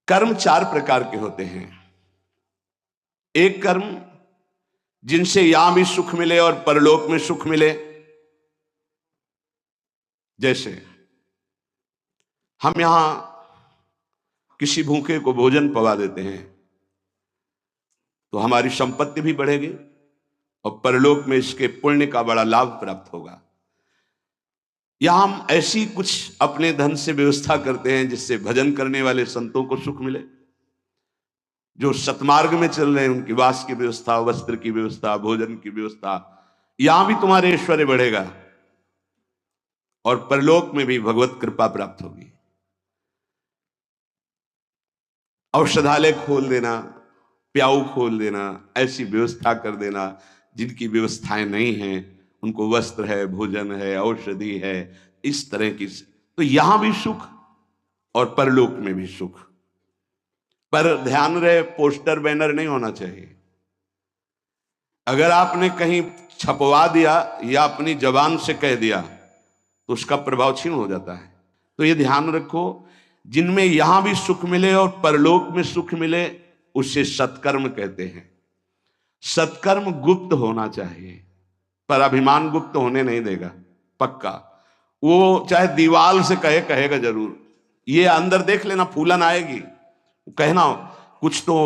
कर्म चार प्रकार के होते हैं। एक कर्म जिनसे यहां भी सुख मिले और परलोक में सुख मिले। जैसे हम यहां किसी भूखे को भोजन पवा देते हैं तो हमारी संपत्ति भी बढ़ेगी और परलोक में इसके पुण्य का बड़ा लाभ प्राप्त होगा। या हम ऐसी कुछ अपने धन से व्यवस्था करते हैं जिससे भजन करने वाले संतों को सुख मिले, जो सतमार्ग में चल रहे हैं उनकी वास की व्यवस्था, वस्त्र की व्यवस्था, भोजन की व्यवस्था, यहां भी तुम्हारे ऐश्वर्य बढ़ेगा और परलोक में भी भगवत कृपा प्राप्त होगी। औषधालय खोल देना, प्याऊ खोल देना, ऐसी व्यवस्था कर देना जिनकी व्यवस्थाएं नहीं हैं, उनको वस्त्र है, भोजन है, औषधि है, इस तरह की, तो यहां भी सुख और परलोक में भी सुख। पर ध्यान रहे, पोस्टर बैनर नहीं होना चाहिए। अगर आपने कहीं छपवा दिया या अपनी जबान से कह दिया तो उसका प्रभाव क्षीण हो जाता है। तो ये ध्यान रखो, जिनमें यहां भी सुख मिले और परलोक में सुख मिले उसे सत्कर्म कहते हैं। सत्कर्म गुप्त होना चाहिए, पर अभिमान गुप्त होने नहीं देगा, पक्का। वो चाहे दीवाल से कहेगा जरूर। ये अंदर देख लेना, फूलन आएगी, कहना कुछ तो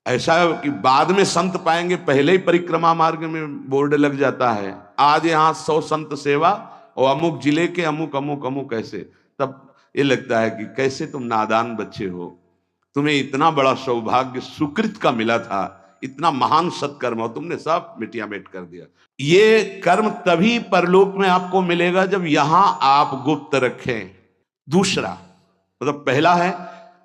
ऐसा कि बाद में संत पाएंगे, पहले ही परिक्रमा मार्ग में बोर्ड लग जाता है, आज यहाँ 100 संत सेवा और अमुक जिले के अमुक अमुक अमुक ऐसे। तब ये लगता है कि कैसे तुम नादान बच्चे हो, तुम्हें इतना बड़ा सौभाग्य सुकृत का मिला था, इतना महान सत्कर्म हो, तुमने सब मिटिया मेट कर दिया। ये कर्म तभी परलोक में आपको मिलेगा जब यहां आप गुप्त रखें। दूसरा मतलब पहला है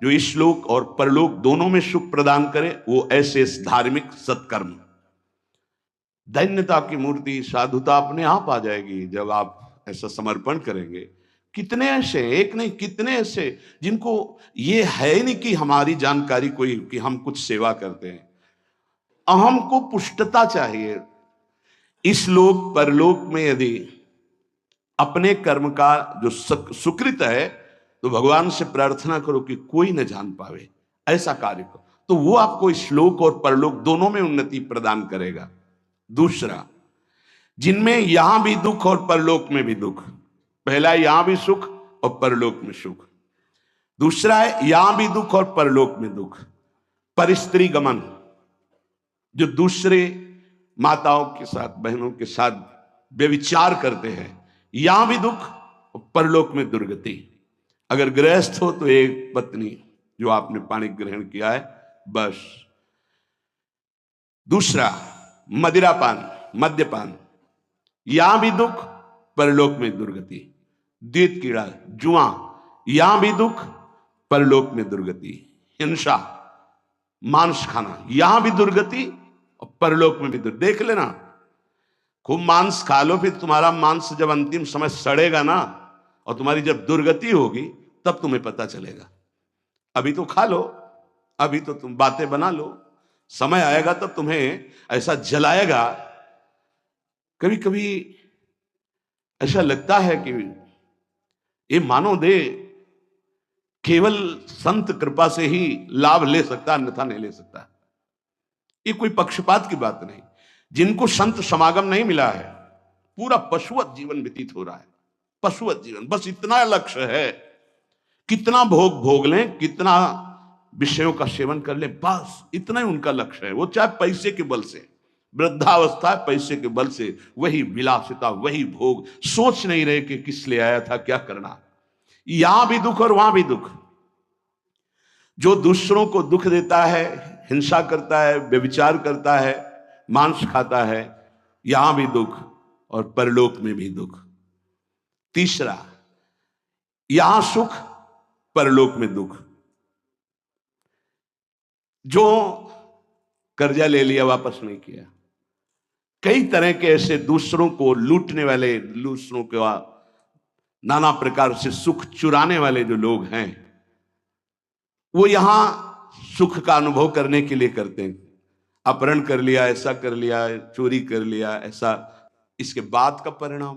जो इस लोक और परलोक दोनों में सुख प्रदान करे, वो ऐसे धार्मिक सत्कर्म। दैन्यता की मूर्ति, साधुता अपने आप आ जाएगी जब आप ऐसा समर्पण करेंगे। कितने ऐसे, एक नहीं कितने ऐसे जिनको ये है नहीं कि हमारी जानकारी कोई कि हम कुछ सेवा करते हैं। अहम को पुष्टता चाहिए। इस लोक परलोक में यदि अपने कर्म का जो सुकृत है तो भगवान से प्रार्थना करो कि कोई न जान पावे, ऐसा कार्य करो, तो वो आपको इस लोक और परलोक दोनों में उन्नति प्रदान करेगा। दूसरा, जिनमें यहां भी दुख और परलोक में भी दुख। पहला, यहां भी सुख और परलोक में सुख। दूसरा है यहां भी दुख और परलोक में दुख। परिस्त्री गमन, जो दूसरे माताओं के साथ, बहनों के साथ व्यभिचार करते हैं, यहां भी दुख और परलोक में दुर्गति। अगर गृहस्थ हो तो एक पत्नी जो आपने पानी ग्रहण किया है, बस। दूसरा, मदिरापान, मद्यपान, यहां भी दुख, परलोक में दुर्गति। द्वित कीड़ा, जुआ, यहां भी दुख, परलोक में दुर्गति। हिंसा, मांस खाना, यहां भी दुर्गति और परलोक में भी दुर्गति। देख लेना, खूब मांस खा लो, फिर तुम्हारा मांस जब अंतिम समय सड़ेगा ना और तुम्हारी जब दुर्गति होगी तब तुम्हें पता चलेगा। अभी तो खा लो, अभी तो तुम बातें बना लो, समय आएगा तब तुम्हें ऐसा जलाएगा। कभी कभी ऐसा लगता है कि ये मानो दे केवल संत कृपा से ही लाभ ले सकता, अन्यथा नहीं ले सकता। ये कोई पक्षपात की बात नहीं। जिनको संत समागम नहीं मिला है, पूरा पशुवत जीवन व्यतीत हो रहा है, पशुवत जीवन। बस इतना लक्ष्य है, कितना भोग भोग लें, कितना विषयों का सेवन कर लें, बस इतना ही उनका लक्ष्य है। वो चाहे पैसे के बल से, वृद्धावस्था है, पैसे के बल से वही विलासिता, वही भोग, सोच नहीं रहे कि किस लिए आया था, क्या करना। यहां भी दुख और वहां भी दुख। जो दूसरों को दुख देता है, हिंसा करता है, व्यभिचार करता है, मांस खाता है, यहां भी दुख और परलोक में भी दुख। तीसरा, यहां सुख, परलोक में दुख। जो कर्जा ले लिया, वापस नहीं किया, कई तरह के ऐसे दूसरों को लूटने वाले, दूसरों के नाना प्रकार से सुख चुराने वाले जो लोग हैं, वो यहां सुख का अनुभव करने के लिए करते हैं। अपहरण कर लिया, ऐसा कर लिया, चोरी कर लिया, ऐसा, इसके बाद का परिणाम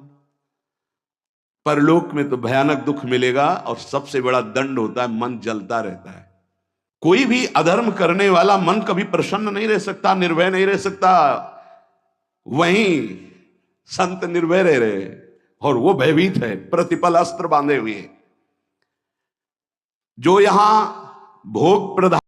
परलोक में तो भयानक दुख मिलेगा और सबसे बड़ा दंड होता है, मन जलता रहता है। कोई भी अधर्म करने वाला मन कभी प्रसन्न नहीं रह सकता, निर्भय नहीं रह सकता। वहीं संत निर्भय रह रहे और वो भयभीत है, प्रतिपल अस्त्र बांधे हुए। जो यहां भोग प्रधान